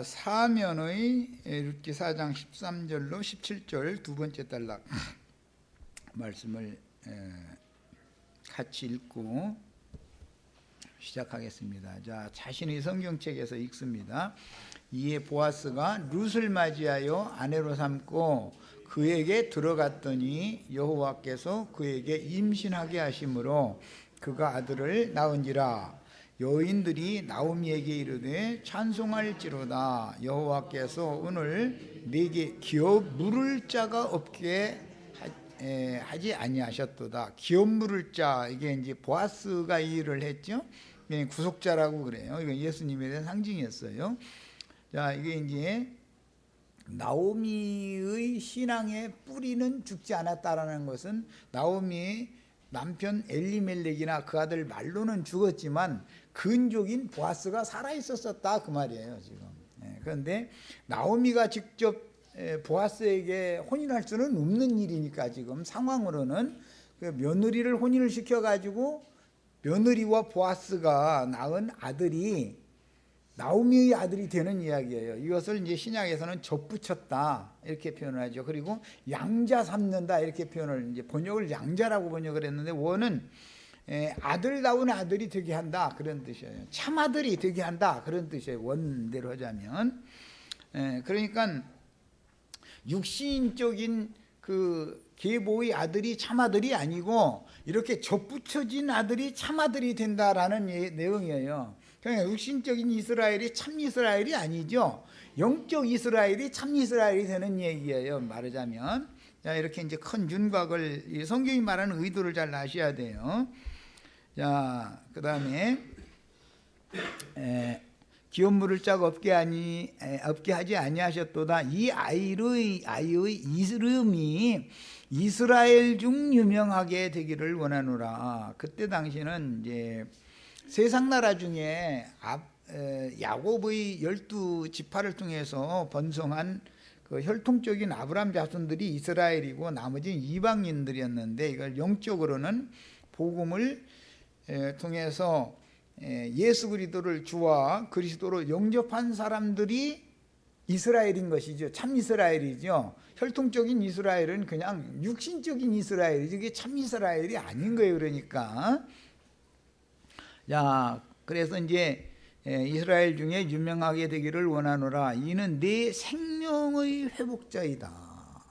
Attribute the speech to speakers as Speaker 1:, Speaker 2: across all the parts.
Speaker 1: 사면의 룻기 4장 13절로 17절 두 번째 단락 말씀을 같이 읽고 시작하겠습니다. 자, 자신의 성경책에서 읽습니다. 이에 보아스가 룻을 맞이하여 아내로 삼고 그에게 들어갔더니 여호와께서 그에게 임신하게 하심으로 그가 아들을 낳은지라. 여인들이 나오미에게 이르되 찬송할지로다. 여호와께서 오늘 네게 기업 물을 자가 없게 하지 아니하셨도다. 기업 물을 자, 이게 이제 보아스가 이 일을 했죠. 구속자라고 그래요. 이건 예수님에 대한 상징이었어요. 자, 이게 이제 나오미의 신앙의 뿌리는 죽지 않았다라는 것은 나오미의 남편 엘리멜렉이나 그 아들 말로는 죽었지만 근족인 보아스가 살아있었다 그 말이에요 지금. 그런데 나오미가 직접 보아스에게 혼인할 수는 없는 일이니까 지금 상황으로는 그 며느리를 혼인을 시켜가지고 며느리와 보아스가 낳은 아들이 나오미의 아들이 되는 이야기예요. 이것을 이제 신약에서는 접붙였다 이렇게 표현을 하죠. 그리고 양자 삼는다 이렇게 표현을, 이제 번역을 양자라고 번역을 했는데 원은 아들다운 아들이 되게 한다 그런 뜻이에요. 참아들이 되게 한다 그런 뜻이에요. 원대로 하자면. 그러니까 육신적인 그 계보의 아들이 참아들이 아니고 이렇게 접붙여진 아들이 참아들이 된다라는 내용이에요. 그러니까 육신적인 이스라엘이 참 이스라엘이 아니죠. 영적 이스라엘이 참 이스라엘이 되는 얘기예요, 말하자면. 자, 이렇게 이제 큰 윤곽을, 성경이 말하는 의도를 잘 아셔야 돼요. 자, 그 다음에 기업 물을 자가 없게 하지 아니하셨도다. 이 아이의 이름이 이스라엘 중 유명하게 되기를 원하노라. 그때 당시는 이제 세상 나라 중에 야곱의 12지파를 통해서 번성한 그 혈통적인 아브라함 자손들이 이스라엘이고 나머지는 이방인들이었는데, 이걸 영적으로는 복음을 통해서 예수 그리스도를 주와 그리스도로 영접한 사람들이 이스라엘인 것이죠. 참 이스라엘이죠. 혈통적인 이스라엘은 그냥 육신적인 이스라엘이죠. 이게 참 이스라엘이 아닌 거예요. 그러니까 자, 그래서 이제 이스라엘 중에 유명하게 되기를 원하노라. 이는 내 생명의 회복자이다.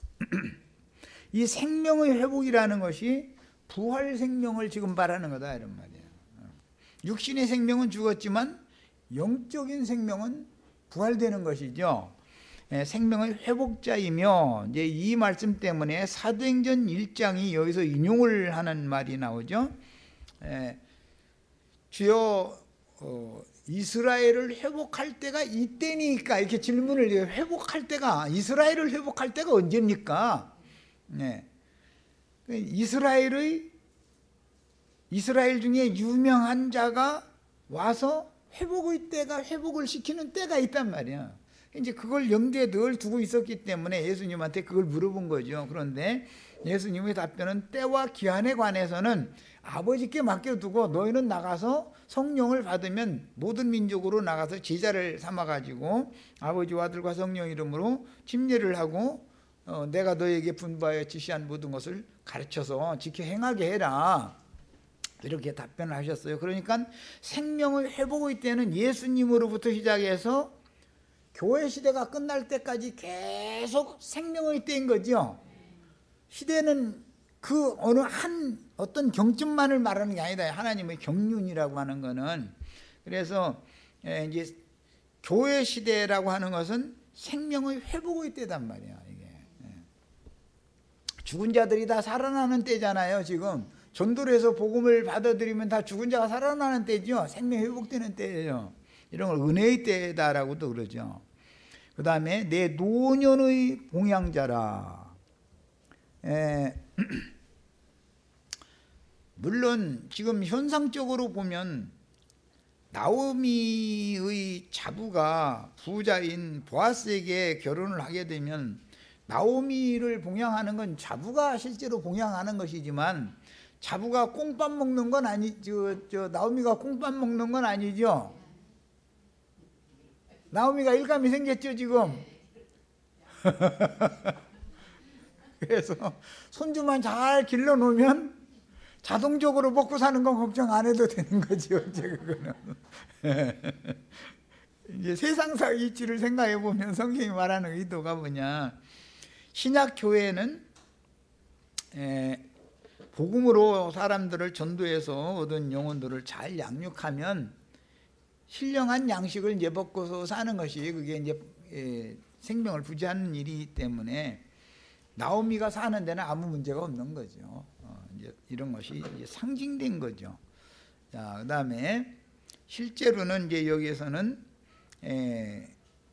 Speaker 1: 이 생명의 회복이라는 것이 부활 생명을 지금 말하는 거다 이런 말이에요. 육신의 생명은 죽었지만 영적인 생명은 부활되는 것이죠. 생명의 회복자이며, 이제 이 말씀 때문에 사도행전 1장이 여기서 인용을 하는 말이 나오죠. 주여 이스라엘을 회복할 때가 이때니까, 이렇게 질문을 해요. 회복할 때가, 이스라엘을 회복할 때가 언제입니까? 이스라엘 중에 유명한 자가 와서 회복을 시키는 때가 있단 말이야. 이제 그걸 염두에 늘 두고 있었기 때문에 예수님한테 그걸 물어본 거죠. 그런데 예수님의 답변은 때와 기한에 관해서는 아버지께 맡겨두고 너희는 나가서 성령을 받으면 모든 민족으로 나가서 제자를 삼아가지고 아버지와 아들과 성령 이름으로 침례를 하고 내가 너에게 분부하여 지시한 모든 것을 가르쳐서 지켜 행하게 해라, 이렇게 답변을 하셨어요. 그러니까 생명의 회복의 때는 예수님으로부터 시작해서 교회 시대가 끝날 때까지 계속 생명의 때인 거죠. 시대는 그 어느 한 어떤 경점만을 말하는 게 아니다. 하나님의 경륜이라고 하는 거는. 그래서 이제 교회 시대라고 하는 것은 생명의 회복의 때단 말이야. 이게 죽은 자들이 다 살아나는 때잖아요. 지금 전도를 해서 복음을 받아들이면 다 죽은 자가 살아나는 때죠. 생명 회복되는 때예요. 이런 걸 은혜의 때다라고도 그러죠. 그 다음에 내 노년의 봉양자라. 물론 지금 현상적으로 보면 나오미의 자부가 부자인 보아스에게 결혼을 하게 되면 나오미를 봉양하는 건 자부가 실제로 봉양하는 것이지만, 자부가 꽁밥 먹는 건 나오미가 꽁밥 먹는 건 아니죠. 나오미가 일감이 생겼죠 지금. 그래서 손주만 잘 길러 놓으면 자동적으로 먹고 사는 건 걱정 안 해도 되는 거죠. 이제 그거는. 이제 세상사 이치를 생각해 보면 성경이 말하는 의도가 뭐냐. 신약 교회는 복음으로 사람들을 전도해서 얻은 영혼들을 잘 양육하면 신령한 양식을 이제 먹고서 사는 것이 그게 이제 생명을 부지하는 일이기 때문에 나오미가 사는 데는 아무 문제가 없는 거죠. 이제 이런 것이 이제 상징된 거죠. 자, 그다음에 실제로는 이제 여기에서는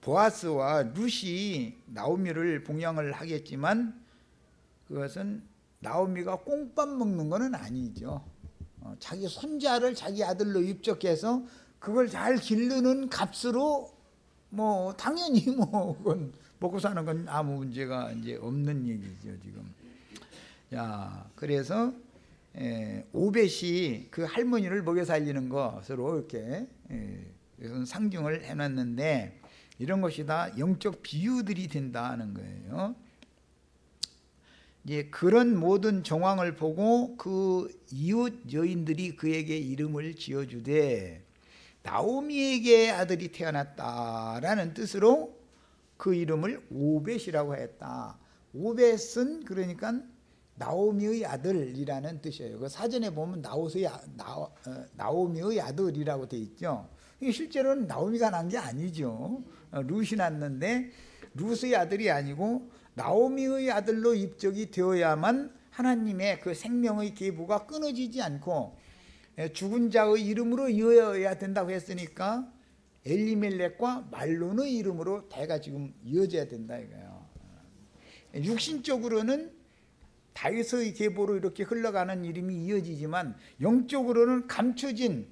Speaker 1: 보아스와 룻이 나오미를 봉양을 하겠지만 그것은 나오미가 꽁밥 먹는 것은 아니죠. 자기 손자를 자기 아들로 입적해서 그걸 잘 기르는 값으로 뭐 당연히 뭐 그건 먹고 사는 건 아무 문제가 이제 없는 얘기죠 지금. 자, 그래서 오벳이 그 할머니를 먹여 살리는 것으로 이렇게 상징을 해놨는데 이런 것이 다 영적 비유들이 된다는 거예요. 이제 그런 모든 정황을 보고 그 이웃 여인들이 그에게 이름을 지어주되 나오미에게 아들이 태어났다라는 뜻으로 그 이름을 오벳이라고 했다. 오벳은 그러니까 나오미의 아들이라는 뜻이에요. 그 사전에 보면 나오미의 아들이라고 돼 있죠. 실제로는 나오미가 난 게 아니죠. 룻이 낳는데 룻의 아들이 아니고 나오미의 아들로 입적이 되어야만 하나님의 그 생명의 계보가 끊어지지 않고 죽은 자의 이름으로 이어야 된다고 했으니까 엘리멜렉과 말론의 이름으로 대가 지금 이어져야 된다 이거예요. 육신적으로는 다윗의 계보로 이렇게 흘러가는 이름이 이어지지만 영적으로는 감춰진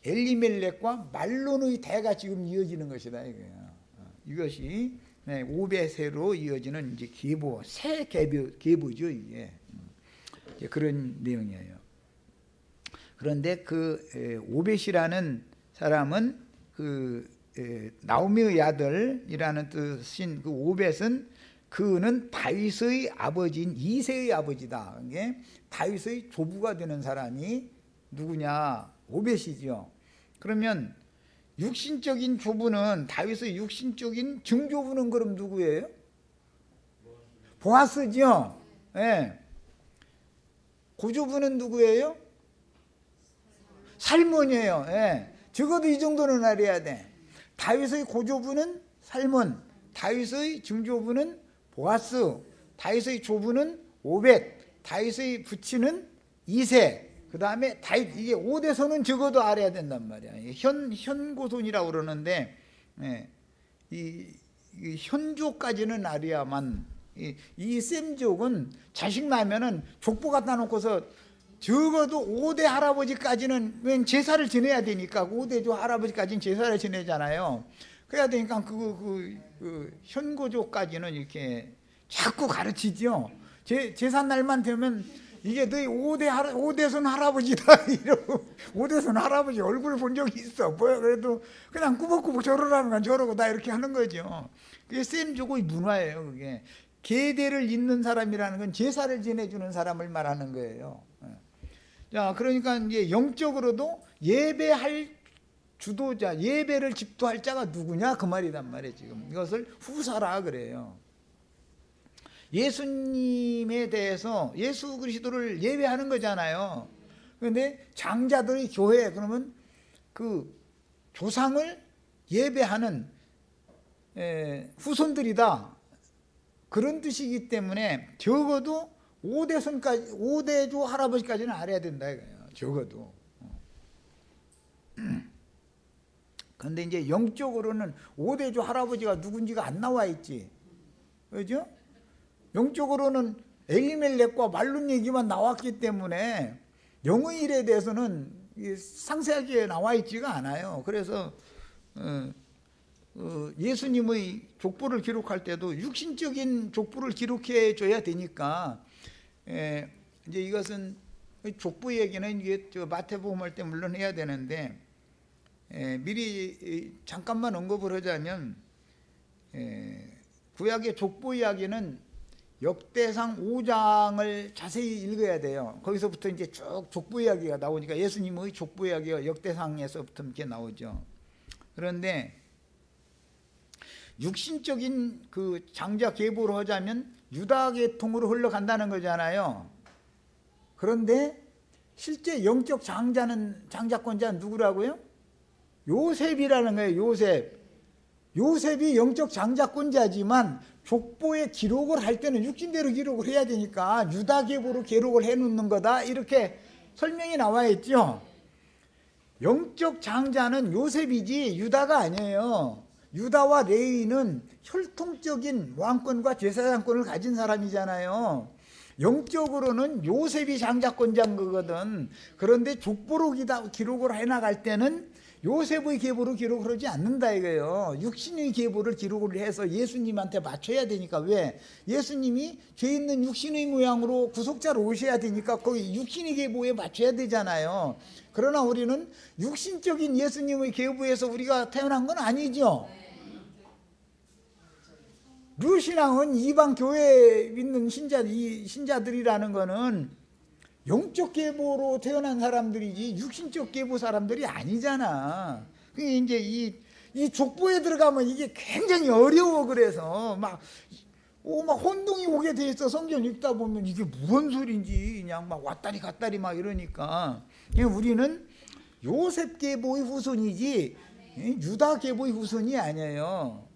Speaker 1: 엘리멜렉과 말론의 대가 지금 이어지는 것이다 이거예요. 이것이 오벳으로 이어지는 이제 계보, 새 계보죠 이게. 이제 그런 내용이에요. 그런데 그 오벳이라는 사람은 그 나오미의 아들이라는 뜻인 그 오벳은 그는 다윗의 아버지인 이새의 아버지다. 이게 다윗의 조부가 되는 사람이 누구냐? 오벳이죠. 그러면 육신적인 조부는 다윗의 육신적인 증조부는 그럼 누구예요? 보아스죠. 예. 고조부는 누구예요? 살몬이에요. 예. 적어도 이 정도는 알아야 돼. 다윗의 고조부는 살몬, 다윗의 증조부는 보아스, 다윗의 조부는 오벳, 다윗의 부친은 이새. 그 다음에 다윗, 이게 5대손은 적어도 알아야 된단 말이야. 현고손이라고 그러는데 이 현조까지는 알아야만. 이 셈족은 자식 나면은 족보 갖다 놓고서 적어도 5대 할아버지까지는 웬 제사를 지내야 되니까 5대조 할아버지까지는 제사를 지내잖아요. 그래야 되니까 그 현고조까지는 이렇게 자꾸 가르치죠. 제삿날만 되면 이게 너희 5대손 할아버지다 이러고 5대손 할아버지 얼굴 본 적이 있어. 뭐야 그래도 그냥 꾸벅꾸벅 저러라는 건 저러고 다 이렇게 하는 거죠. 그게 셈족의 문화예요. 그게 계대를 잇는 사람이라는 건 제사를 지내주는 사람을 말하는 거예요. 자, 그러니까 이제 영적으로도 예배할 주도자, 예배를 집도할 자가 누구냐 그 말이단 말이에요. 지금 이것을 후사라 그래요. 예수님에 대해서 예수 그리스도를 예배하는 거잖아요. 그런데 장자들의 교회 그러면 그 조상을 예배하는 후손들이다. 그런 뜻이기 때문에 적어도 5대손까지 5대조 할아버지까지는 알아야 된다 이거예요. 적어도. 그런데 이제 영적으로는 5대조 할아버지가 누군지가 안 나와 있지. 그죠? 영적으로는 엘리멜렉과 말론 얘기만 나왔기 때문에 영의 일에 대해서는 상세하게 나와 있지가 않아요. 그래서 예수님의 족보를 기록할 때도 육신적인 족보를 기록해 줘야 되니까 이제 이것은 족보 얘기는 이게 마태복음 할 때 물론 해야 되는데 미리 잠깐만 언급을 하자면 구약의 족보 이야기는 역대상 5장을 자세히 읽어야 돼요. 거기서부터 이제 쭉 족보 이야기가 나오니까 예수님의 족보 이야기가 역대상에서부터 이렇게 나오죠. 그런데 육신적인 그 장자 계보로 하자면 유다 계통으로 흘러간다는 거잖아요. 그런데 실제 영적 장자권자는 누구라고요? 요셉이라는 거예요. 요셉이 영적 장자권자지만 족보에 기록을 할 때는 육신대로 기록을 해야 되니까 유다 계보로 기록을 해놓는 거다, 이렇게 설명이 나와 있죠. 영적 장자는 요셉이지 유다가 아니에요. 유다와 레위는 혈통적인 왕권과 제사장권을 가진 사람이잖아요. 영적으로는 요셉이 장자권자인 거거든. 그런데 족보로 기록을 해나갈 때는 요셉의 계보로 기록을 하지 않는다 이거예요. 육신의 계보를 기록을 해서 예수님한테 맞춰야 되니까. 왜? 예수님이 죄 있는 육신의 모양으로 구속자로 오셔야 되니까 거기 육신의 계보에 맞춰야 되잖아요. 그러나 우리는 육신적인 예수님의 계보에서 우리가 태어난 건 아니죠. 르신앙은 이방 교회에 있는 신자들이라는 거는 영적 계보로 태어난 사람들이지 육신적 계보 사람들이 아니잖아. 이제 이 족보에 들어가면 이게 굉장히 어려워. 그래서 막 혼동이 오게 돼 있어. 성경 읽다 보면 이게 무슨 소리인지 그냥 막 왔다리 갔다리 막 이러니까. 우리는 요셉 계보의 후손이지 유다 계보의 후손이 아니에요.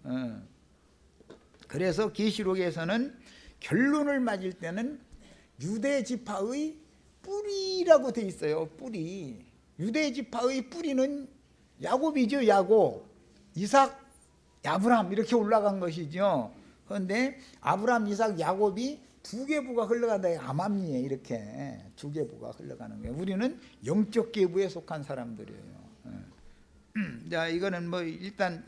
Speaker 1: 그래서 계시록에서는 결론을 맞을 때는 유대 지파의 뿌리라고 돼 있어요. 뿌리. 유대 지파의 뿌리는 야곱이죠. 야곱, 이삭, 아브람 이렇게 올라간 것이죠. 그런데 아브람, 이삭, 야곱이 두 계보가 흘러간다. 암암리에 이렇게 두 계보가 흘러가는 거예요. 우리는 영적 계보에 속한 사람들이에요. 자, 이거는 뭐 일단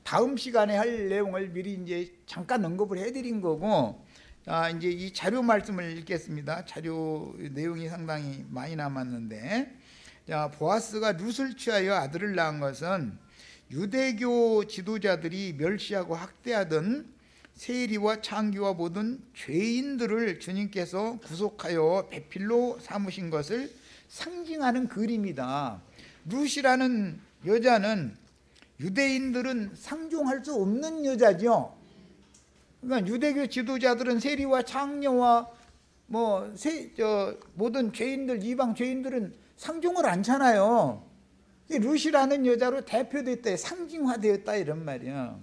Speaker 1: 다음 시간에 할 내용을 미리 이제 잠깐 언급을 해드린 거고, 이제 이 자료 말씀을 읽겠습니다. 자료 내용이 상당히 많이 남았는데, 자, 보아스가 룻을 취하여 아들을 낳은 것은 유대교 지도자들이 멸시하고 학대하던 세리와 창기와 모든 죄인들을 주님께서 구속하여 배필로 삼으신 것을 상징하는 그림이다. 룻이라는 여자는 유대인들은 상종할 수 없는 여자죠. 그러니까 유대교 지도자들은 세리와 창녀와 모든 죄인들, 이방 죄인들은 상종을 않잖아요. 룻이라는 여자로 대표됐다, 상징화되었다 이런 말이야.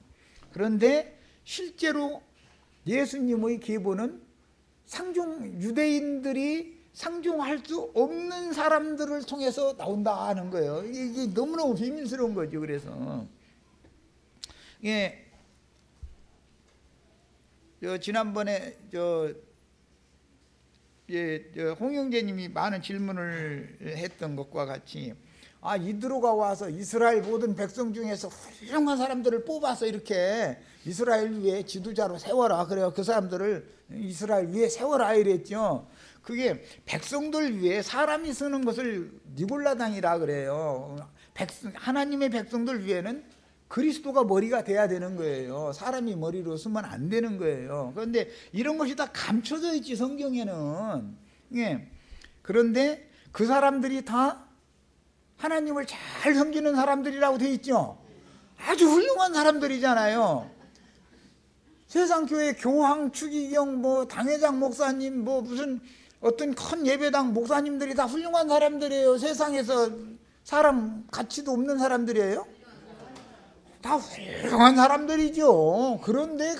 Speaker 1: 그런데 실제로 예수님의 계보는 유대인들이 상종할 수 없는 사람들을 통해서 나온다 하는 거예요. 이게 너무너무 비밀스러운 거죠. 그래서 지난번에 홍영재님이 많은 질문을 했던 것과 같이, 이드로가 와서 이스라엘 모든 백성 중에서 훌륭한 사람들을 뽑아서 이렇게 이스라엘 위에 지도자로 세워라. 그래요. 그 사람들을 이스라엘 위에 세워라 이랬죠. 그게 백성들 위에 사람이 쓰는 것을 니골라당이라 그래요. 하나님의 백성들 위에는 그리스도가 머리가 돼야 되는 거예요. 사람이 머리로 쓰면 안 되는 거예요. 그런데 이런 것이 다 감춰져 있지, 성경에는. 그런데 그 사람들이 다 하나님을 잘 섬기는 사람들이라고 돼 있죠. 아주 훌륭한 사람들이잖아요. 세상교회 교황, 추기경, 당회장 목사님, 무슨 어떤 큰 예배당 목사님들이 다 훌륭한 사람들이에요. 세상에서 사람 가치도 없는 사람들이에요. 다 훌륭한 사람들이죠. 그런데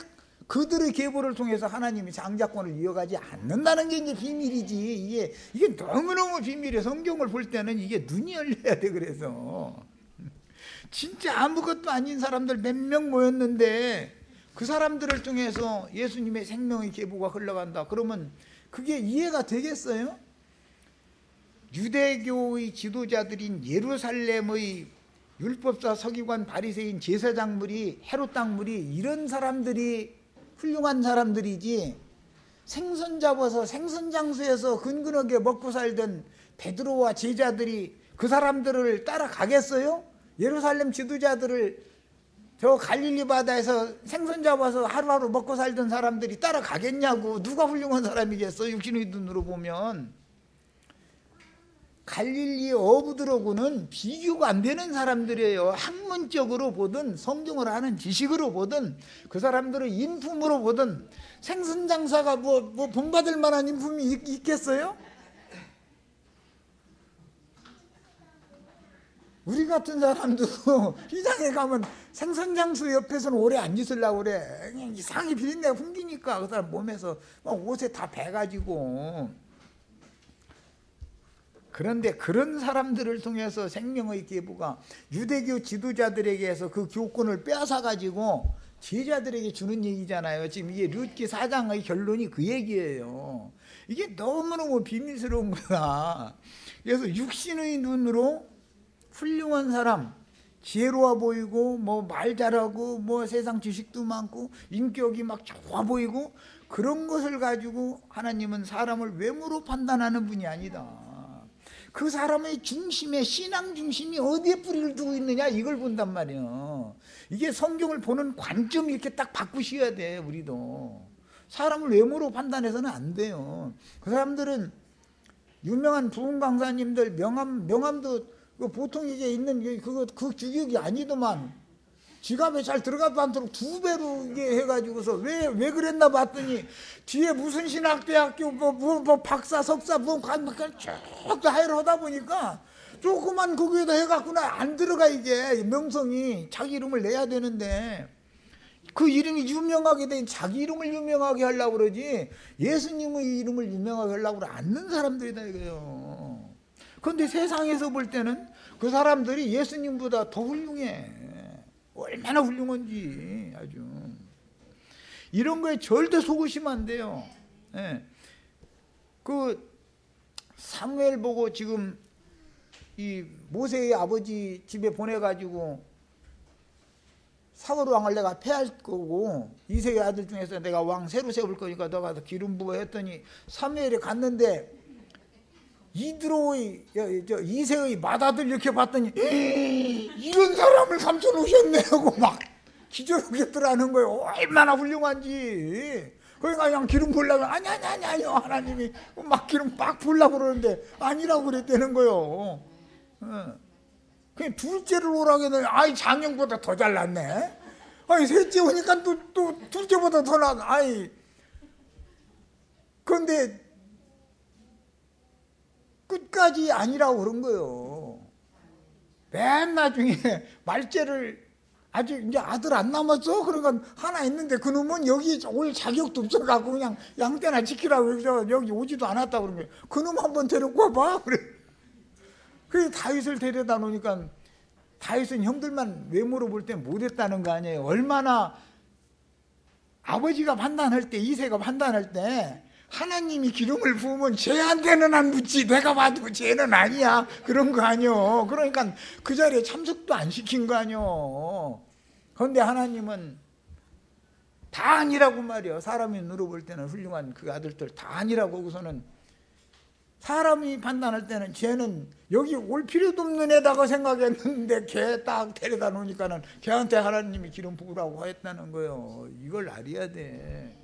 Speaker 1: 그들의 계보를 통해서 하나님이 장자권을 이어가지 않는다는 게 이제 비밀이지. 이게 너무너무 비밀이에요. 성경을 볼 때는 이게 눈이 열려야 돼. 그래서 진짜 아무것도 아닌 사람들 몇 명 모였는데 그 사람들을 통해서 예수님의 생명의 계보가 흘러간다. 그러면 그게 이해가 되겠어요? 유대교의 지도자들인 예루살렘의 율법사, 서기관, 바리새인, 제사장물이, 헤롯 당물이 이런 사람들이 훌륭한 사람들이지, 생선 잡아서 생선 장수에서 근근하게 먹고 살던 베드로와 제자들이 그 사람들을 따라가겠어요? 예루살렘 지도자들을 저 갈릴리 바다에서 생선 잡아서 하루하루 먹고 살던 사람들이 따라가겠냐고. 누가 훌륭한 사람이겠어? 육신의 눈으로 보면. 갈릴리 어부들하고는 비교가 안 되는 사람들이에요. 학문적으로 보든 성경을 아는 지식으로 보든 그 사람들은 인품으로 보든 생선 장사가 뭐 본받을 만한 인품이 있겠어요? 우리 같은 사람도 시장에 가면 생선장수 옆에서는 오래 안 있으려고 그래. 그냥 이상하게 비린내가 풍기니까 그 사람 몸에서 막 옷에 다 배가지고. 그런데 그런 사람들을 통해서 생명의 계보가 유대교 지도자들에게서 그 교권을 빼앗아가지고 제자들에게 주는 얘기잖아요. 지금 이게 룻기 4장의 결론이 그 얘기예요. 이게 너무너무 비밀스러운 거야. 그래서 육신의 눈으로 훌륭한 사람, 지혜로워 보이고 뭐 말 잘하고 뭐 세상 지식도 많고 인격이 막 좋아 보이고 그런 것을 가지고 하나님은 사람을 외모로 판단하는 분이 아니다. 그 사람의 중심에, 신앙 중심이 어디에 뿌리를 두고 있느냐 이걸 본단 말이에요. 이게 성경을 보는 관점 이렇게 딱 바꾸셔야 돼. 우리도 사람을 외모로 판단해서는 안 돼요. 그 사람들은 유명한 부흥 강사님들 명함도 보통 이게 있는 그 규격이 아니더만 지갑에 잘 들어가도 않도록 2배로 이게 해가지고서 왜 그랬나 봤더니 뒤에 무슨 신학대학교 뭐 박사 석사 뭐 쭉 하이를 하다 보니까 조그만 거기에다 해갖고나 안 들어가. 이게 명성이 자기 이름을 내야 되는데 그 이름이 유명하게 된 자기 이름을 유명하게 하려고 그러지 예수님의 이름을 유명하게 하려고 않는 사람들이다 이거예요. 그런데 세상에서 볼 때는 그 사람들이 예수님보다 더 훌륭해. 얼마나 훌륭한지. 아주 이런 거에 절대 속으시면 안 돼요. 예. 그 사무엘 보고 지금 이 모세의 아버지 집에 보내가지고 사울 왕을 내가 패할 거고 이세의 아들 중에서 내가 왕 새로 세울 거니까 너가 기름 부어 했더니 사무엘이 갔는데 이세의 맏아들 이렇게 봤더니 이런 사람을 삼켜놓으셨네 하고 막 기절하겠더라는 거예요. 얼마나 훌륭한지. 그러니까 그냥 기름 부으려고 아니요 하나님이 막 기름 막 부으려고 그러는데 아니라고 그랬다는 거예요. 그냥 둘째를 오라고 했더니 아이 장형보다 더 잘났네. 아니 셋째 오니까 또 둘째보다 더 낫. 아이 그런데 끝까지 아니라고 그런 거예요. 맨 나중에 말째를 아직 이제 아들 안 남았어? 그러니까 하나 있는데 그놈은 여기 올 자격도 없어갖고 그냥 양떼나 지키라고 해서 여기 오지도 않았다 그런 거예요. 그놈 한번 데리고 와봐. 그래. 그래서 다윗을 데려다 놓으니까 다윗은 형들만 외모로 볼 때 못했다는 거 아니에요. 얼마나 아버지가 판단할 때 이세가 판단할 때 하나님이 기름을 부으면 쟤한테는 안 묻지 내가 봐도 쟤는 아니야 그런 거 아니요. 그러니까 그 자리에 참석도 안 시킨 거 아니요. 그런데 하나님은 다 아니라고 말이요. 사람이 눈으로 볼 때는 훌륭한 그 아들들 다 아니라고 하고서는 사람이 판단할 때는 쟤는 여기 올 필요도 없는 애다고 생각했는데 걔 딱 데려다 놓으니까는 걔한테 하나님이 기름 부으라고 했다는 거예요. 이걸 알아야 돼.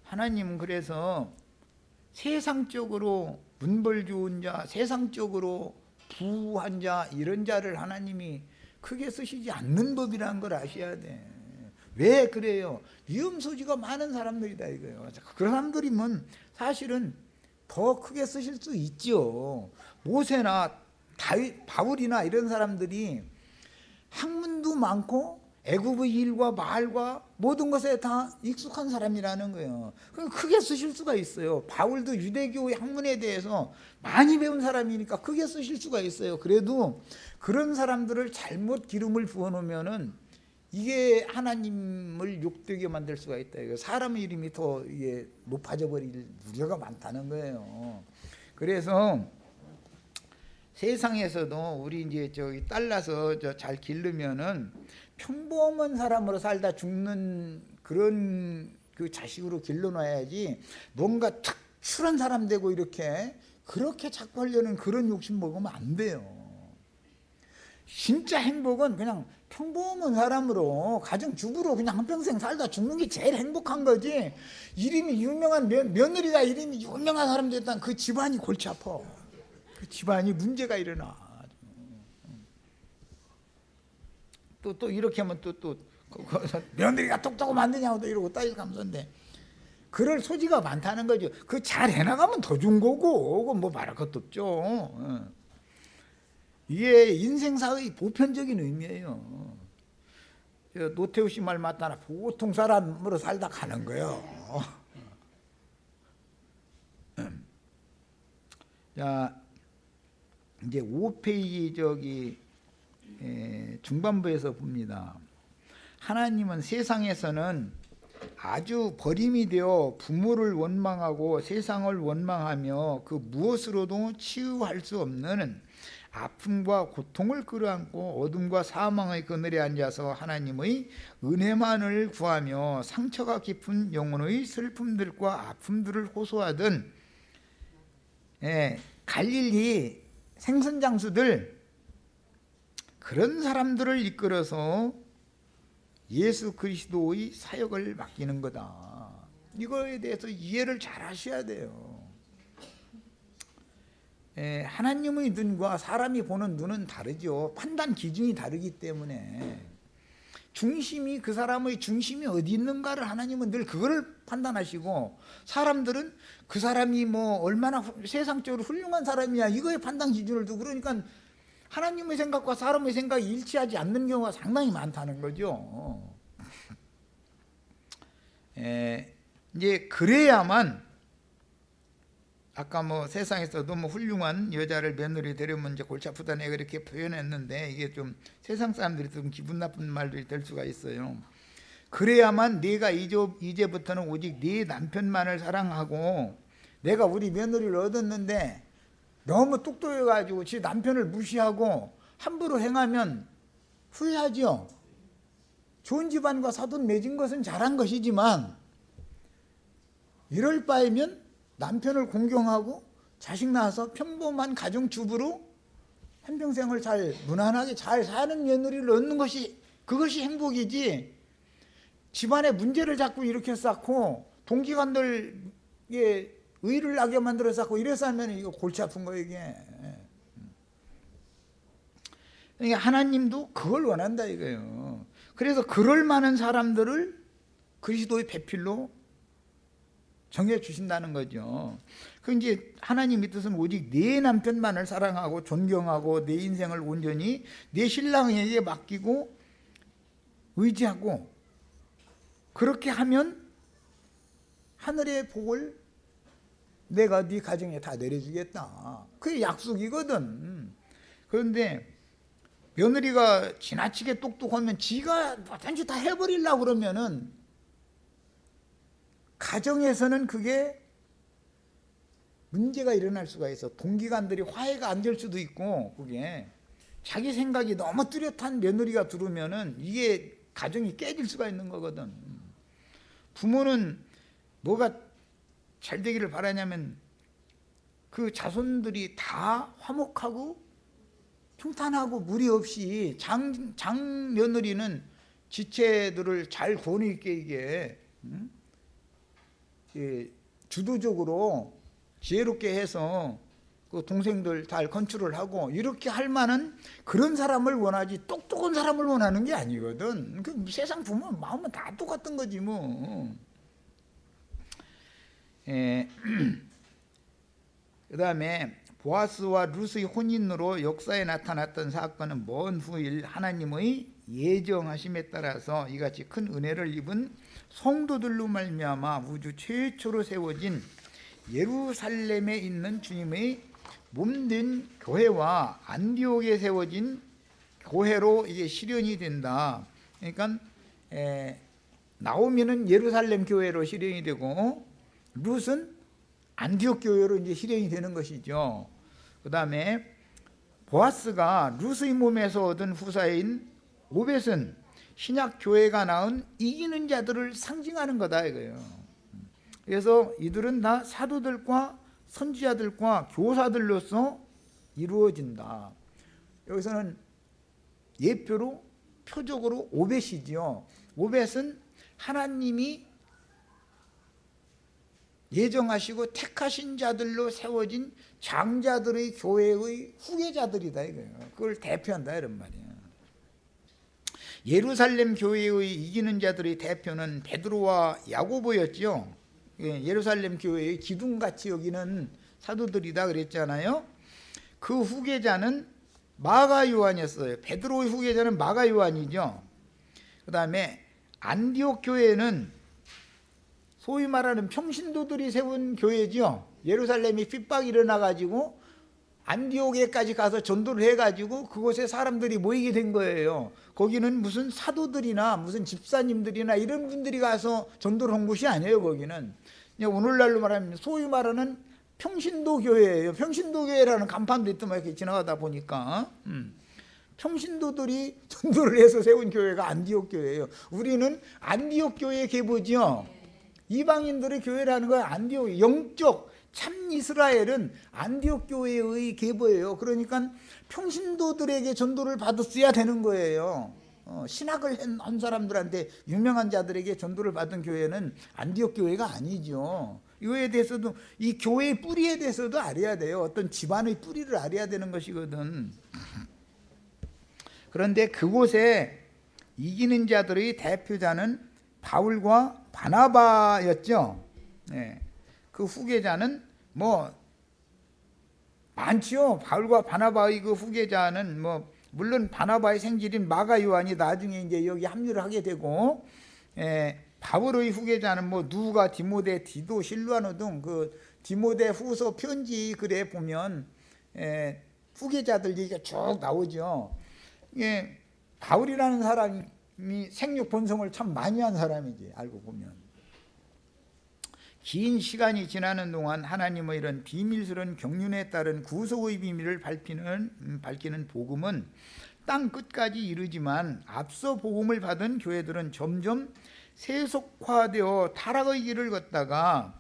Speaker 1: 하나님은 그래서 세상적으로 문벌 좋은 자, 세상적으로 부한 자 이런 자를 하나님이 크게 쓰시지 않는 법이라는 걸 아셔야 돼. 왜 그래요? 위험 소지가 많은 사람들이다 이거예요. 그 사람들이면 사실은 더 크게 쓰실 수 있죠. 모세나 다윗, 바울이나 이런 사람들이 학문도 많고 애굽의 일과 말과 모든 것에 다 익숙한 사람이라는 거예요. 그럼 크게 쓰실 수가 있어요. 바울도 유대교의 학문에 대해서 많이 배운 사람이니까 크게 쓰실 수가 있어요. 그래도 그런 사람들을 잘못 기름을 부어놓으면은 이게 하나님을 욕되게 만들 수가 있다. 사람의 이름이 더 이게 높아져 버릴 우려가 많다는 거예요. 그래서 세상에서도 우리 이제 저기 딸라서 잘 기르면은 평범한 사람으로 살다 죽는 그런 그 자식으로 길러놔야지 뭔가 특출한 사람 되고 이렇게 그렇게 자꾸 하려는 그런 욕심 먹으면 안 돼요. 진짜 행복은 그냥 평범한 사람으로 가정주부로 그냥 한평생 살다 죽는 게 제일 행복한 거지. 이름이 유명한 며느리가 이름이 유명한 사람 됐다면 그 집안이 골치 아파. 그 집안이 문제가 일어나. 또 이렇게 하면 또 며느리가 똑똑하면 안 되냐고 또 이러고 따질 감소인데, 그럴 소지가 많다는 거죠. 그 잘 해나가면 더 좋은 거고, 그건 뭐 말할 것도 없죠. 이게 인생사의 보편적인 의미예요. 노태우 씨 말 맞다나 보통 사람으로 살다 가는 거예요. 자, 이제 5페이지 중반부에서 봅니다. 하나님은 세상에서는 아주 버림이 되어 부모를 원망하고 세상을 원망하며 그 무엇으로도 치유할 수 없는 아픔과 고통을 끌어안고 어둠과 사망의 그늘에 앉아서 하나님의 은혜만을 구하며 상처가 깊은 영혼의 슬픔들과 아픔들을 호소하던 갈릴리 생선장수들, 그런 사람들을 이끌어서 예수 그리스도의 사역을 맡기는 거다. 이거에 대해서 이해를 잘 하셔야 돼요. 하나님의 눈과 사람이 보는 눈은 다르죠. 판단 기준이 다르기 때문에 중심이, 그 사람의 중심이 어디 있는가를 하나님은 늘 그거를 판단하시고, 사람들은 그 사람이 뭐 얼마나 세상적으로 훌륭한 사람이야 이거에 판단 기준을 두고, 그러니까 하나님의 생각과 사람의 생각이 일치하지 않는 경우가 상당히 많다는 거죠. 이제 그래야만, 아까 뭐 세상에서 너무 훌륭한 여자를 며느리 데려오면 이제 골치 아프다네 그렇게 표현했는데, 이게 좀 세상 사람들이 좀 기분 나쁜 말들이 될 수가 있어요. 그래야만 내가 이제부터는 오직 네 남편만을 사랑하고, 내가 우리 며느리를 얻었는데 너무 똑똑해가지고 지 남편을 무시하고 함부로 행하면 후회하죠. 좋은 집안과 사돈 맺은 것은 잘한 것이지만, 이럴 바에면 남편을 공경하고 자식 낳아서 평범한 가정주부로 한평생을 잘 무난하게 잘 사는 며느리를 얻는 것이, 그것이 행복이지, 집안에 문제를 자꾸 이렇게 쌓고 동기간들에 의를 나게 만들어 쌓고 이래서 하면 이거 골치 아픈 거예요, 이게. 그러니까 하나님도 그걸 원한다 이거예요. 그래서 그럴 만한 사람들을 그리스도의 배필로 정해 주신다는 거죠. 그 이제 하나님의 뜻은 오직 내 남편만을 사랑하고 존경하고 내 인생을 온전히 내 신랑에게 맡기고 의지하고, 그렇게 하면 하늘의 복을 내가 네 가정에 다 내려주겠다. 그게 약속이거든. 그런데 며느리가 지나치게 똑똑하면 지가 뭐든지 다 해버리려고 그러면은 가정에서는 그게 문제가 일어날 수가 있어. 동기간들이 화해가 안 될 수도 있고, 그게 자기 생각이 너무 뚜렷한 며느리가 들어오면은 이게 가정이 깨질 수가 있는 거거든. 부모는 뭐가 잘 되기를 바라냐면 그 자손들이 다 화목하고 평탄하고 무리 없이, 장며느리는 지체들을 잘 권위 있게 이게 주도적으로 지혜롭게 해서 그 동생들 잘 컨트롤하고 이렇게 할 만한 그런 사람을 원하지, 똑똑한 사람을 원하는 게 아니거든. 그 세상 부모 마음은 다 똑같은 거지 뭐. 그 다음에 보아스와 룻의 혼인으로 역사에 나타났던 사건은 먼 후일 하나님의 예정하심에 따라서 이같이 큰 은혜를 입은 성도들로 말미암아 우주 최초로 세워진 예루살렘에 있는 주님의 몸된 교회와 안디옥에 세워진 교회로 이게 실현이 된다. 그러니까 나오미는 예루살렘 교회로 실현이 되고 룻은 안디옥 교회로 이제 실현이 되는 것이죠. 그 다음에 보아스가 룻의 몸에서 얻은 후사인 오벳은 신약 교회가 낳은 이기는 자들을 상징하는 거다 이거예요. 그래서 이들은 다 사도들과 선지자들과 교사들로서 이루어진다. 여기서는 예표로 표적으로 오벳이지요. 오벳은 하나님이 예정하시고 택하신 자들로 세워진 장자들의 교회의 후계자들이다 이거예요. 그걸 대표한다 이런 말이에요. 예루살렘 교회의 이기는 자들의 대표는 베드로와 야고보였죠. 예루살렘 교회의 기둥같이 여기는 사도들이다 그랬잖아요. 그 후계자는 마가 요한이었어요. 베드로의 후계자는 마가 요한이죠. 그 다음에 안디옥 교회는 소위 말하는 평신도들이 세운 교회죠. 예루살렘이 핍박이 일어나가지고 안디옥에까지 가서 전도를 해가지고 그곳에 사람들이 모이게 된 거예요. 거기는 무슨 사도들이나 무슨 집사님들이나 이런 분들이 가서 전도를 한 곳이 아니에요. 거기는 그냥 오늘날로 말하면 소위 말하는 평신도 교회예요. 평신도 교회라는 간판도 있더만 이렇게 지나가다 보니까 평신도들이 전도를 해서 세운 교회가 안디옥 교회예요. 우리는 안디옥 교회의 계보죠. 이방인들의 교회라는 건 안디옥, 영적 참 이스라엘은 안디옥 교회의 계보예요. 그러니까 평신도들에게 전도를 받았어야 되는 거예요. 신학을 한 사람들한테 유명한 자들에게 전도를 받은 교회는 안디옥 교회가 아니죠. 이거에 대해서도 이 교회의 뿌리에 대해서도 알아야 돼요. 어떤 집안의 뿌리를 알아야 되는 것이거든. 그런데 그곳에 이기는 자들의 대표자는 바울과 바나바였죠. 네. 그 후계자는 뭐 많지요. 바울과 바나바의 그 후계자는 뭐 물론 바나바의 생질인 마가 요한이 나중에 이제 여기 합류를 하게 되고, 바울의 후계자는 뭐 누가, 디모데, 디도, 실루아노 등 그 디모데 후서 편지 글에 보면 후계자들 얘기가 쭉 나오죠. 바울이라는 사람이 생육 본성을 참 많이 한 사람이지 알고 보면. 긴 시간이 지나는 동안 하나님의 이런 비밀스러운 경륜에 따른 구속의 비밀을 밝히는 복음은 땅 끝까지 이르지만 앞서 복음을 받은 교회들은 점점 세속화되어 타락의 길을 걷다가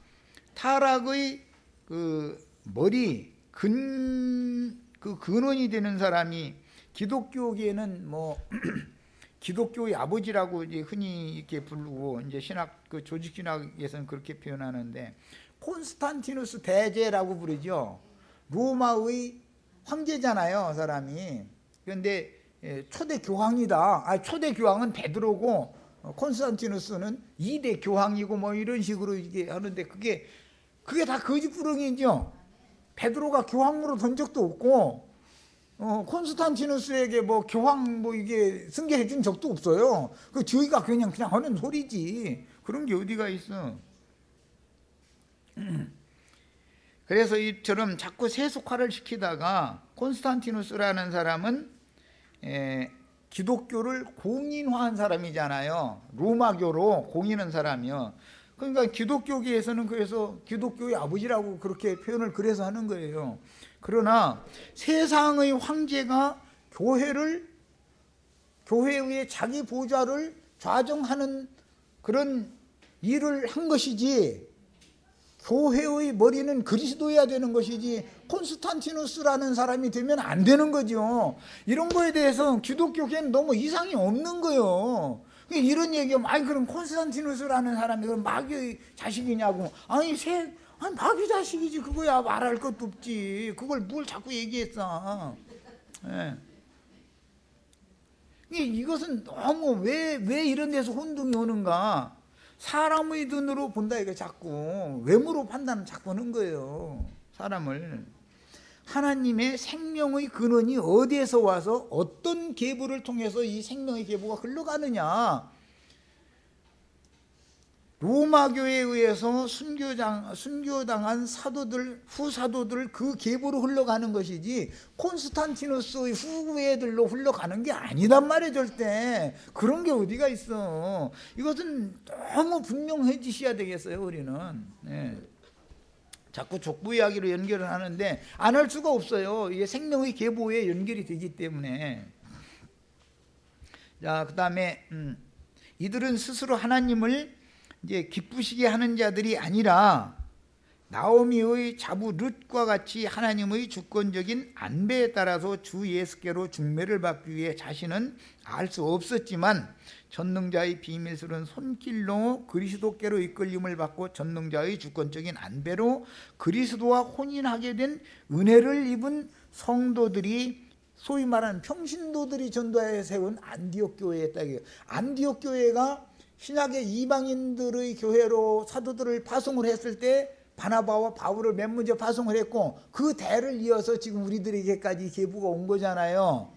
Speaker 1: 타락의 그 머리 근원이 되는 사람이 기독교계에는 뭐 기독교의 아버지라고 이제 흔히 이렇게 부르고 이제 신학 그 조직 신학에서는 그렇게 표현하는데 콘스탄티누스 대제라고 부르죠. 로마의 황제잖아요, 사람이. 그런데 초대 교황이다. 초대 교황은 베드로고 콘스탄티누스는 2대 교황이고 뭐 이런 식으로 이게 하는데 그게 다 거짓부렁이죠. 베드로가 교황으로 된 적도 없고 콘스탄티누스에게 뭐 교황 뭐 이게 승계해 준 적도 없어요. 그 저희가 그냥 하는 소리지. 그런 게 어디가 있어. 그래서 이처럼 자꾸 세속화를 시키다가 콘스탄티누스라는 사람은 기독교를 공인화한 사람이잖아요. 로마교로 공인한 사람이요. 그러니까 기독교계에서는 그래서 기독교의 아버지라고 그렇게 표현을 그래서 하는 거예요. 그러나 세상의 황제가 교회의 자기 보좌를 좌정하는 그런 일을 한 것이지, 교회의 머리는 그리스도여야 되는 것이지 콘스탄티누스라는 사람이 되면 안 되는 거죠. 이런 거에 대해서 기독교계는 너무 이상이 없는 거예요. 이런 얘기하면 그럼 콘스탄티누스라는 사람이 그럼 마귀의 자식이냐고. 마귀 자식이지. 그거야 말할 것도 없지. 그걸 뭘 자꾸 얘기했어. 이것은 너무 왜 이런 데서 혼동이 오는가. 사람의 눈으로 본다 이거 자꾸 외모로 판단을 자꾸 하는 거예요. 사람을. 하나님의 생명의 근원이 어디에서 와서 어떤 계보를 통해서 이 생명의 계보가 흘러가느냐. 로마교에 의해서 순교당한 사도들, 후사도들 그 계보로 흘러가는 것이지 콘스탄티누스의 후예들로 흘러가는 게 아니단 말이에요. 절대 그런 게 어디가 있어. 이것은 너무 분명해지셔야 되겠어요. 우리는 자꾸 족보 이야기로 연결을 하는데 안 할 수가 없어요. 이게 생명의 계보에 연결이 되기 때문에. 자, 그 다음에 이들은 스스로 하나님을 이제 기쁘시게 하는 자들이 아니라 나오미의 자부 룻과 같이 하나님의 주권적인 안배에 따라서 주 예수께로 중매를 받기 위해 자신은 알 수 없었지만 전능자의 비밀스러운 손길로 그리스도께로 이끌림을 받고 전능자의 주권적인 안배로 그리스도와 혼인하게 된 은혜를 입은 성도들이, 소위 말하는 평신도들이 전도하여 세운 안디옥 교회였다. 안디옥 교회가 신약의 이방인들의 교회로 사도들을 파송을 했을 때 바나바와 바울을 맨 먼저 파송을 했고, 그 대를 이어서 지금 우리들에게까지 계보가 온 거잖아요.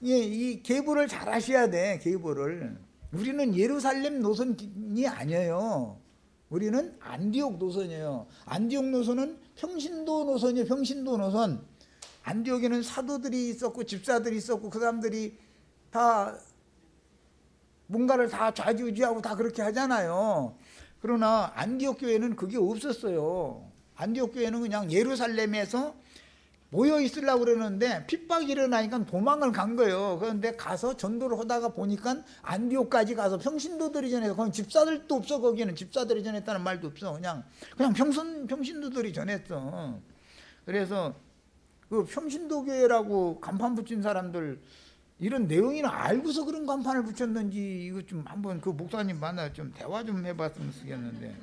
Speaker 1: 이 계보를 잘 하셔야 돼. 계보를. 우리는 예루살렘 노선이 아니에요. 우리는 안디옥 노선이에요. 안디옥 노선은 평신도 노선이에요. 평신도 노선. 안디옥에는 사도들이 있었고 집사들이 있었고 그 사람들이 다 뭔가를 다 좌지우지하고 다 그렇게 하잖아요. 그러나 안디옥 교회는 그게 없었어요. 안디옥 교회는 그냥 예루살렘에서 모여 있으려고 그러는데 핍박이 일어나니까 도망을 간 거예요. 그런데 가서 전도를 하다가 보니까 안디옥까지 가서 평신도들이 전해서, 거기 집사들도 없어. 거기는 집사들이 전했다는 말도 없어. 그냥 평신도들이 전했어. 그래서 그 평신도 교회라고 간판 붙인 사람들, 이런 내용이나 알고서 그런 간판을 붙였는지 이거 좀 한번 그 목사님 만나 좀 대화 좀 해봤으면 쓰겠는데.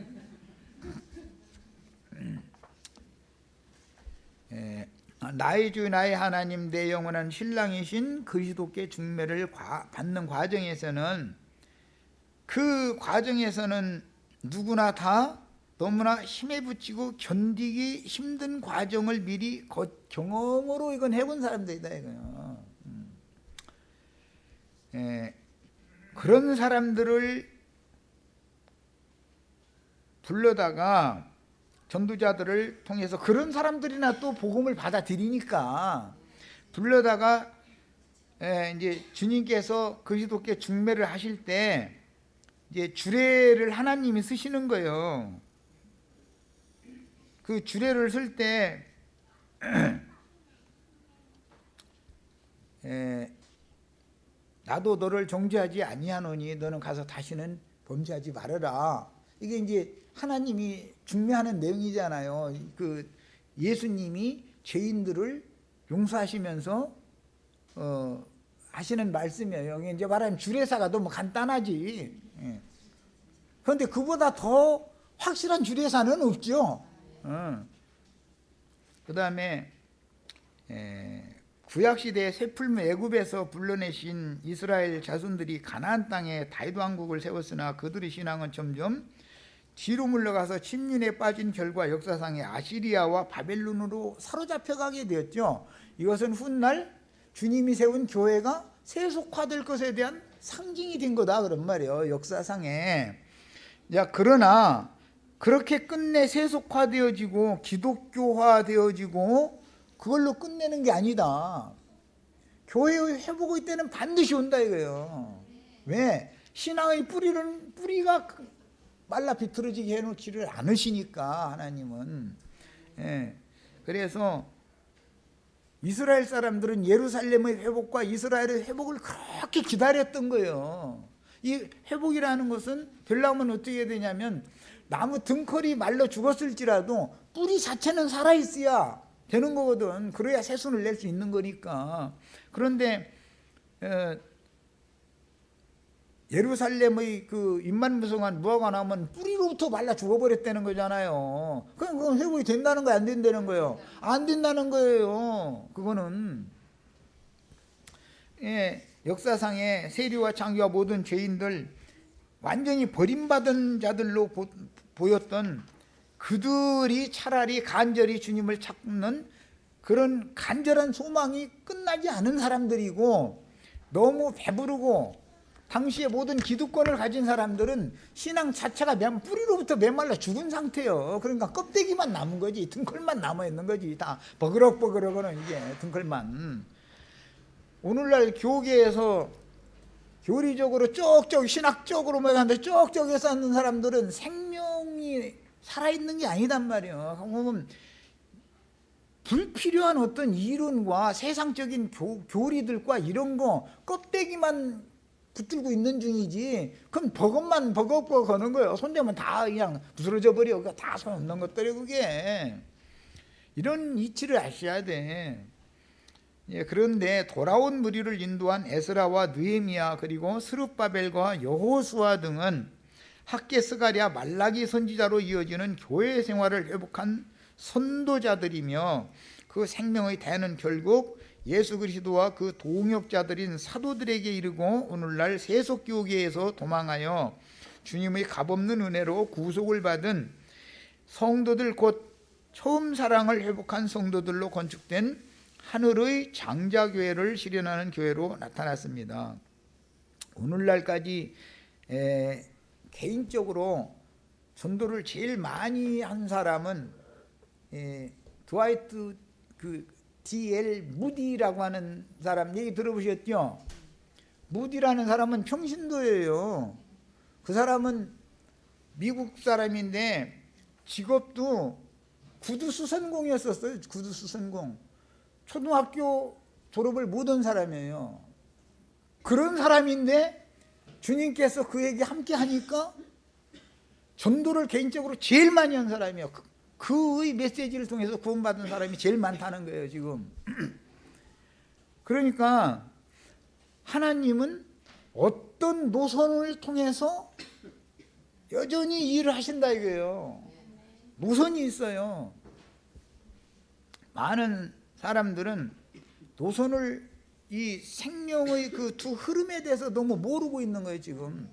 Speaker 1: 나의 주 나의 하나님 내 영원한 신랑이신 그리스도께 중매를 받는 과정에서는, 그 과정에서는 누구나 다 너무나 힘에 부치고 견디기 힘든 과정을 미리 경험으로 이건 해본 사람들이다 이거요. 그런 사람들을 불러다가 전도자들을 통해서 그런 사람들이나 또 복음을 받아들이니까 불러다가 이제 주님께서 그리스도께 중매를 하실 때 이제 주례를 하나님이 쓰시는 거예요. 그 주례를 쓸 때 나도 너를 정죄하지 아니하노니 너는 가서 다시는 범죄하지 말아라. 이게 이제 하나님이 중매하는 내용이잖아요. 그 예수님이 죄인들을 용서하시면서 하시는 말씀이에요. 이제 말하면 주례사가 너무 간단하지. 그런데 그보다 더 확실한 주례사는 없죠. 그 다음에 구약시대의 쇠풀무 애굽에서 불러내신 이스라엘 자손들이 가나안 땅에 다윗 왕국을 세웠으나 그들의 신앙은 점점 뒤로 물러가서 침륜에 빠진 결과 역사상의 아시리아와 바벨론으로 사로잡혀가게 되었죠. 이것은 훗날 주님이 세운 교회가 세속화될 것에 대한 상징이 된 거다 그런 말이에요. 역사상에. 자, 그러나 그렇게 끝내 세속화되어지고 기독교화되어지고 그걸로 끝내는 게 아니다. 교회의 회복의 때는 반드시 온다 이거예요. 왜? 신앙의 뿌리가 말라 비틀어지게 해놓지를 않으시니까 하나님은. 그래서 이스라엘 사람들은 예루살렘의 회복과 이스라엘의 회복을 그렇게 기다렸던 거예요. 이 회복이라는 것은 되려면 어떻게 되냐면 나무 등컬이 말라 죽었을지라도 뿌리 자체는 살아있어야 되는 거거든. 그래야 새순을 낼 수 있는 거니까. 그런데 예루살렘의 그 임만무성한 무화과 나무는 뿌리로부터 말라 죽어버렸다는 거잖아요. 그건 회복이 된다는 거야, 안 된다는 거예요? 안 된다는 거예요. 그거는 역사상의 세리와 창기와 모든 죄인들, 완전히 버림받은 자들로 보였던 그들이 차라리 간절히 주님을 찾는 그런 간절한 소망이 끝나지 않은 사람들이고, 너무 배부르고 당시에 모든 기득권을 가진 사람들은 신앙 자체가 뿌리로부터 메말라 죽은 상태예요. 그러니까 껍데기만 남은 거지, 등골만 남아있는 거지. 다 버그럭버그럭은 이게 등골만. 오늘날 교계에서 교리적으로 쪽쪽 신학적으로 뭐 하는데 쪽쪽에 쌓는 사람들은 생명이 살아있는 게 아니단 말이에요. 보면 불필요한 어떤 이론과 세상적인 교리들과 이런 거 껍데기만 붙들고 있는 중이지. 그럼 버겁만 버겁고 거는 거예요. 손대면 다 그냥 부스러져 버려. 그거 다 소용없는 것들이 그게. 이런 이치를 아셔야 돼. 예, 그런데 돌아온 무리를 인도한 에스라와 느헤미야 그리고 스룹바벨과 여호수아 등은 학개 스가랴 말라기 선지자로 이어지는 교회 생활을 회복한 선도자들이며 그 생명의 대는 결국 예수 그리스도와 그 동역자들인 사도들에게 이르고 오늘날 세속교계에서 도망하여 주님의 값없는 은혜로 구속을 받은 성도들 곧 처음 사랑을 회복한 성도들로 건축된 하늘의 장자교회를 실현하는 교회로 나타났습니다. 오늘날까지 개인적으로 전도를 제일 많이 한 사람은 드와이트 D.L. 무디라고 하는 사람 얘기 들어보셨죠? 무디라는 사람은 평신도예요. 그 사람은 미국 사람인데 직업도 구두수선공이었었어요. 구두수선공. 초등학교 졸업을 못한 사람이에요. 그런 사람인데 주님께서 그에게 함께 하니까 전도를 개인적으로 제일 많이 한 사람이에요. 그의 메시지를 통해서 구원받은 사람이 제일 많다는 거예요 지금. 그러니까 하나님은 어떤 노선을 통해서 여전히 일을 하신다 이거예요. 노선이 있어요. 많은 사람들은 노선을 이 생명의 그 두 흐름에 대해서 너무 모르고 있는 거예요 지금.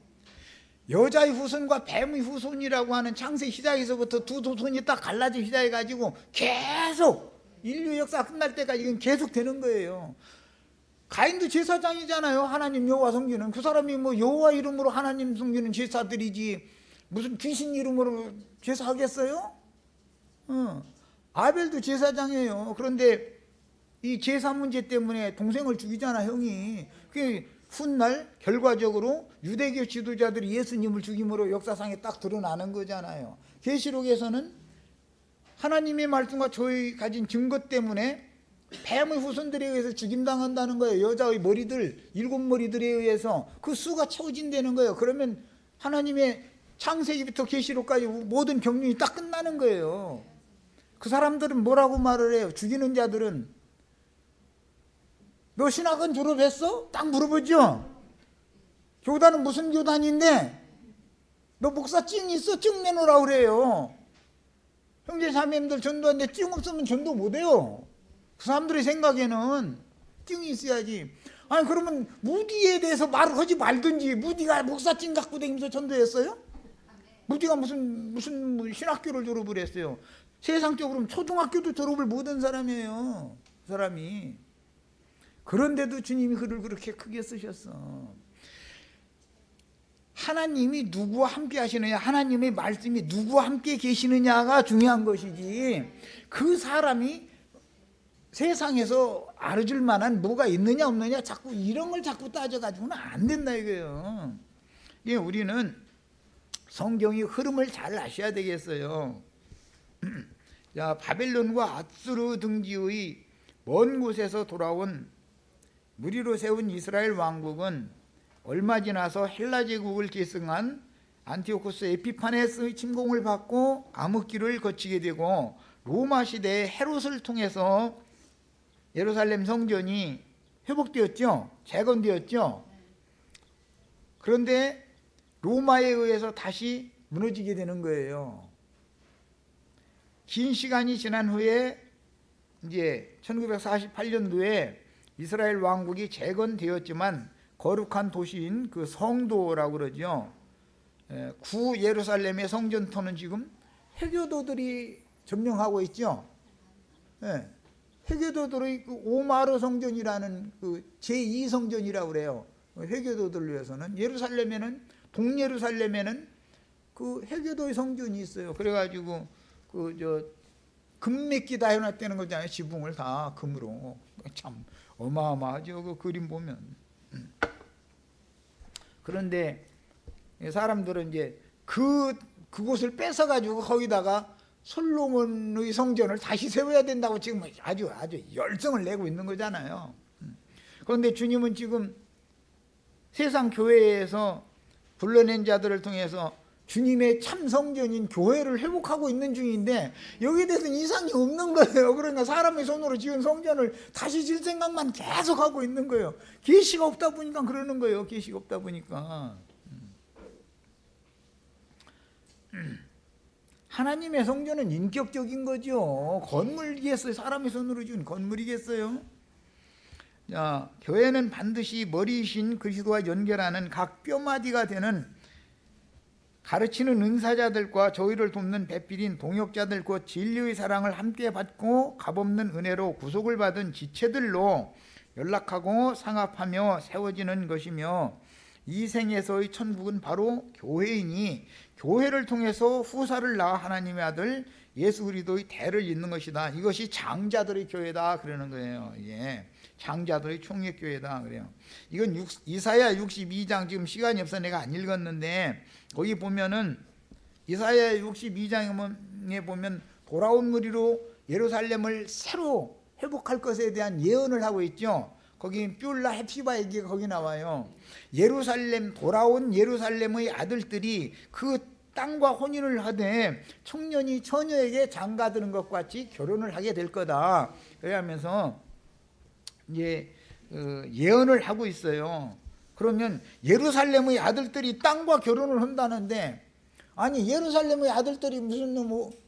Speaker 1: 여자의 후손과 뱀의 후손이라고 하는 창세 시작에서부터 두 도선이 딱 갈라져 시작해가지고 계속 인류 역사 끝날 때까지 계속 되는 거예요. 가인도 제사장이잖아요. 하나님 여호와 섬기는. 그 사람이 뭐 여호와 이름으로 하나님 섬기는 제사드리지 무슨 귀신 이름으로 제사하겠어요? 아벨도 제사장이에요. 그런데 이 제사 문제 때문에 동생을 죽이잖아 형이. 그게 훗날 결과적으로 유대교 지도자들이 예수님을 죽임으로 역사상에 딱 드러나는 거잖아요. 계시록에서는 하나님의 말씀과 저희 가진 증거 때문에 뱀의 후손들에 의해서 죽임당한다는 거예요. 여자의 머리들, 7머리들에 의해서 그 수가 채워진다는 거예요. 그러면 하나님의 창세기부터 계시록까지 모든 경륜이 딱 끝나는 거예요. 그 사람들은 뭐라고 말을 해요? 죽이는 자들은 너 신학은 졸업했어? 딱 물어보죠. 교단은 무슨 교단인데 너 목사 증 있어? 증 내놓으라고 그래요. 형제 자매님들 전도하는데 증 없으면 전도 못해요. 그 사람들의 생각에는 증이 있어야지. 아니 그러면 무디에 대해서 말을 하지 말든지. 무디가 목사 증 갖고 다니면서 전도했어요? 무디가 무슨 신학교를 졸업을 했어요. 세상적으로는 초등학교도 졸업을 못한 사람이에요. 그 사람이. 그런데도 주님이 그를 그렇게 크게 쓰셨어. 하나님이 누구와 함께 하시느냐, 하나님의 말씀이 누구와 함께 계시느냐가 중요한 것이지 그 사람이 세상에서 알아줄 만한 뭐가 있느냐 없느냐 자꾸 이런 걸 자꾸 따져가지고는 안 된다 이거예요. 예, 우리는 성경의 흐름을 잘 아셔야 되겠어요. 자, 바벨론과 아수르 등지의 먼 곳에서 돌아온 무리로 세운 이스라엘 왕국은 얼마 지나서 헬라 제국을 계승한 안티오코스 에피파네스의 침공을 받고 암흑기를 거치게 되고 로마 시대의 헤롯을 통해서 예루살렘 성전이 회복되었죠. 재건되었죠. 그런데 로마에 의해서 다시 무너지게 되는 거예요. 긴 시간이 지난 후에 이제 1948년도에 이스라엘 왕국이 재건되었지만 거룩한 도시인 그 성도라고 그러죠. 구 예루살렘의 성전터는 지금 해교도들이 점령하고 있죠. 해교도들의 그 오마르 성전이라는 그 제2성전이라고 그래요. 해교도들 위해서는 예루살렘에는 동예루살렘에는 그 해교도의 성전이 있어요. 그래가지고 금메기 다 해놨다는 거잖아요. 지붕을 다 금으로. 참 어마어마하죠. 그 그림 보면. 그런데 사람들은 이제 그곳을 뺏어가지고 거기다가 솔로몬의 성전을 다시 세워야 된다고 지금 아주 열성을 내고 있는 거잖아요. 그런데 주님은 지금 세상 교회에서 불러낸 자들을 통해서 주님의 참 성전인 교회를 회복하고 있는 중인데 여기에 대해서는 이상이 없는 거예요. 그러니까 사람의 손으로 지은 성전을 다시 질 생각만 계속 하고 있는 거예요. 계시가 없다 보니까 그러는 거예요. 계시가 없다 보니까. 하나님의 성전은 인격적인 거죠. 건물이겠어요? 사람의 손으로 지은 건물이겠어요? 자, 교회는 반드시 머리이신 그리스도와 연결하는 각 뼈마디가 되는 가르치는 은사자들과 저희를 돕는 배필인 동역자들 곧 진리의 사랑을 함께 받고 값없는 은혜로 구속을 받은 지체들로 연락하고 상합하며 세워지는 것이며 이 생에서의 천국은 바로 교회이니 교회를 통해서 후사를 낳아 하나님의 아들 예수 그리스도의 대를 잇는 것이다. 이것이 장자들의 교회다 그러는 거예요. 예. 장자들의 총회교회다 그래요. 이건 이사야 62장 지금 시간이 없어 내가 안 읽었는데 거기 보면은 이사야 62장에 보면 돌아온 무리로 예루살렘을 새로 회복할 것에 대한 예언을 하고 있죠. 거기 뷸라 헵시바 얘기가 거기 나와요. 예루살렘 돌아온 예루살렘의 아들들이 그 땅과 혼인을 하되 청년이 처녀에게 장가드는 것 같이 결혼을 하게 될 거다. 그러면서 이제 예언을 하고 있어요. 그러면 예루살렘의 아들들이 땅과 결혼을 한다는데 아니 예루살렘의 아들들이 무슨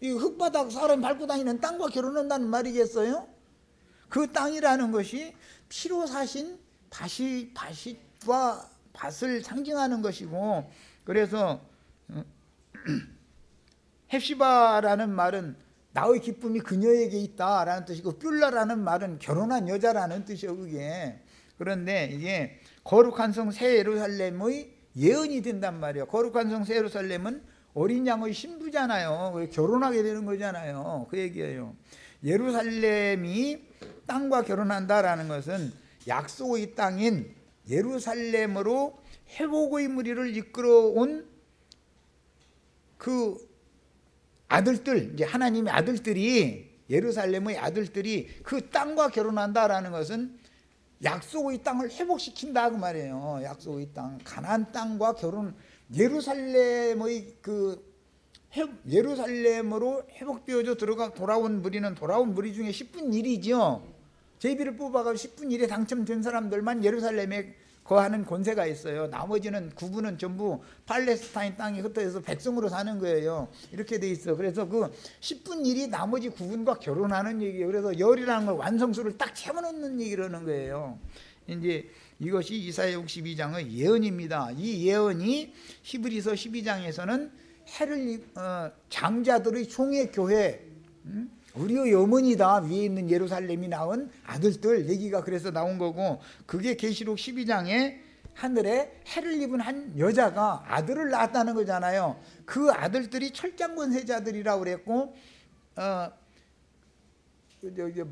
Speaker 1: 이 흙바닥 사람 밟고 다니는 땅과 결혼한다는 말이겠어요? 그 땅이라는 것이 피로 사신 밭과 밭을 상징하는 것이고 그래서 헵시바라는 말은 나의 기쁨이 그녀에게 있다라는 뜻이고 뷸라라는 말은 결혼한 여자라는 뜻이에요. 그게. 그런데 이게 거룩한 성 새 예루살렘의 예언이 된단 말이에요. 거룩한 성 새 예루살렘은 어린 양의 신부잖아요. 결혼하게 되는 거잖아요. 그 얘기예요. 예루살렘이 땅과 결혼한다라는 것은 약속의 땅인 예루살렘으로 회복의 무리를 이끌어온 그 아들들, 이제 하나님의 아들들이 예루살렘의 아들들이 그 땅과 결혼한다라는 것은 약속의 땅을 회복시킨다 그 말이에요. 약속의 땅, 가나안 땅과 결혼, 예루살렘의 예루살렘으로 회복되어져 돌아온 무리 중에 10분 1이죠. 제비를 뽑아가지고 10분 1에 당첨된 사람들만 예루살렘에 거하는 권세가 있어요. 나머지는 9분은 전부 팔레스타인 땅에 흩어져서 백성으로 사는 거예요. 이렇게 돼 있어. 그래서 그 10분 1이 나머지 9분과 결혼하는 얘기예요. 그래서 열이라는 걸 완성수를 딱 채워놓는 얘기를 하는 거예요. 이제 이것이 이사야 62장의 예언입니다. 이 예언이 히브리서 12장에서는 장자들의 총회 교회, 우리의 어머니다 위에 있는 예루살렘이 낳은 아들들 얘기가 그래서 나온 거고 그게 계시록 12장에 하늘에 해를 입은 한 여자가 아들을 낳았다는 거잖아요. 그 아들들이 철장권 세자들이라고 그랬고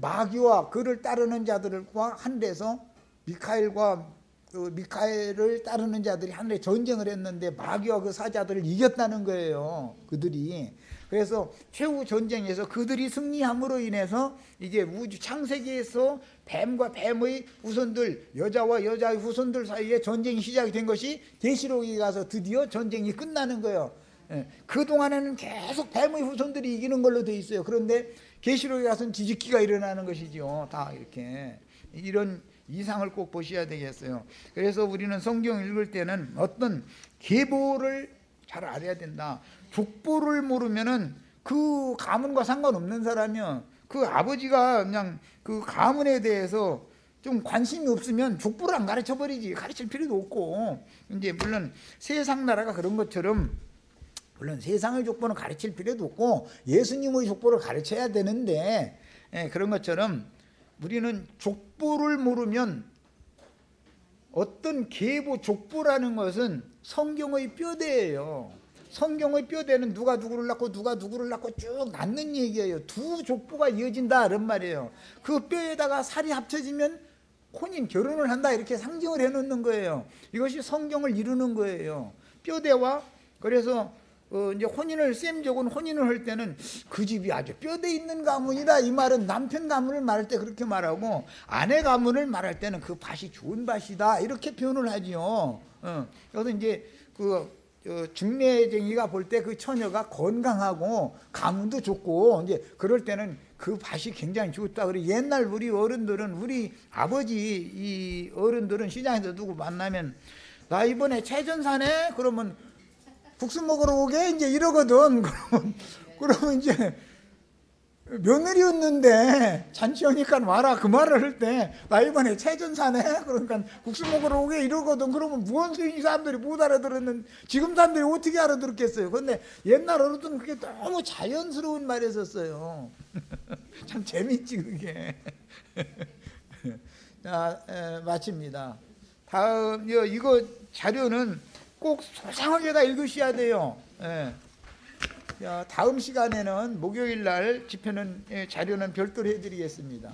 Speaker 1: 마귀와 그를 따르는 자들과 하늘에서 미카엘을 따르는 자들이 하늘에 전쟁을 했는데 마귀와 그 사자들을 이겼다는 거예요. 그들이. 그래서 최후 전쟁에서 그들이 승리함으로 인해서 이제 우주 창세기에서 뱀과 뱀의 후손들, 여자와 여자의 후손들 사이에 전쟁이 시작이 된 것이 계시록에 가서 드디어 전쟁이 끝나는 거예요. 그동안에는 계속 뱀의 후손들이 이기는 걸로 돼 있어요. 그런데 계시록에 가서는 뒤집기가 일어나는 것이죠. 다 이렇게. 이런 이상을 꼭 보셔야 되겠어요. 그래서 우리는 성경 읽을 때는 어떤 계보를 잘 알아야 된다. 족보를 모르면은 그 가문과 상관없는 사람이요. 그 아버지가 그냥 그 가문에 대해서 좀 관심이 없으면 족보를 안 가르쳐 버리지. 가르칠 필요도 없고. 이제 물론 세상 나라가 그런 것처럼 물론 세상의 족보는 가르칠 필요도 없고 예수님의 족보를 가르쳐야 되는데 그런 것처럼 우리는 족보를 모르면 어떤 계보 족보라는 것은 성경의 뼈대예요. 성경의 뼈대는 누가 누구를 낳고 누가 누구를 낳고 쭉 낳는 얘기예요. 두 족보가 이어진다 이런 말이에요. 그 뼈에다가 살이 합쳐지면 혼인 결혼을 한다 이렇게 상징을 해놓는 거예요. 이것이 성경을 이루는 거예요. 뼈대와 그래서 이제 쌤 적은 혼인을 할 때는 그 집이 아주 뼈대 있는 가문이다. 이 말은 남편 가문을 말할 때 그렇게 말하고, 아내 가문을 말할 때는 그 밭이 좋은 밭이다. 이렇게 표현을 하지요. 그래서 이제 중매쟁이가 볼 때 그 처녀가 건강하고 가문도 좋고, 이제 그럴 때는 그 밭이 굉장히 좋다. 그리고 옛날 우리 어른들은, 우리 아버지 이 어른들은 시장에서 누구 만나면, 나 이번에 채전 사네? 그러면 국수 먹으러 오게? 이제 이러거든. 그러면 이제 며느리였는데 잔치 오니까 와라. 그 말을 할 때, 나 이번에 채전 사네? 그러니까 국수 먹으러 오게? 이러거든. 그러면 무언수인 사람들이 못 알아들었는, 지금 사람들이 어떻게 알아들었겠어요? 근데 옛날 어른들은 그게 너무 자연스러운 말이었었어요. 참 재밌지, 그게. 자, 마칩니다. 다음, 이거 자료는 꼭 소상하게 다 읽으셔야 돼요. 다음 시간에는 목요일 날 집회는 자료는 별도로 해드리겠습니다.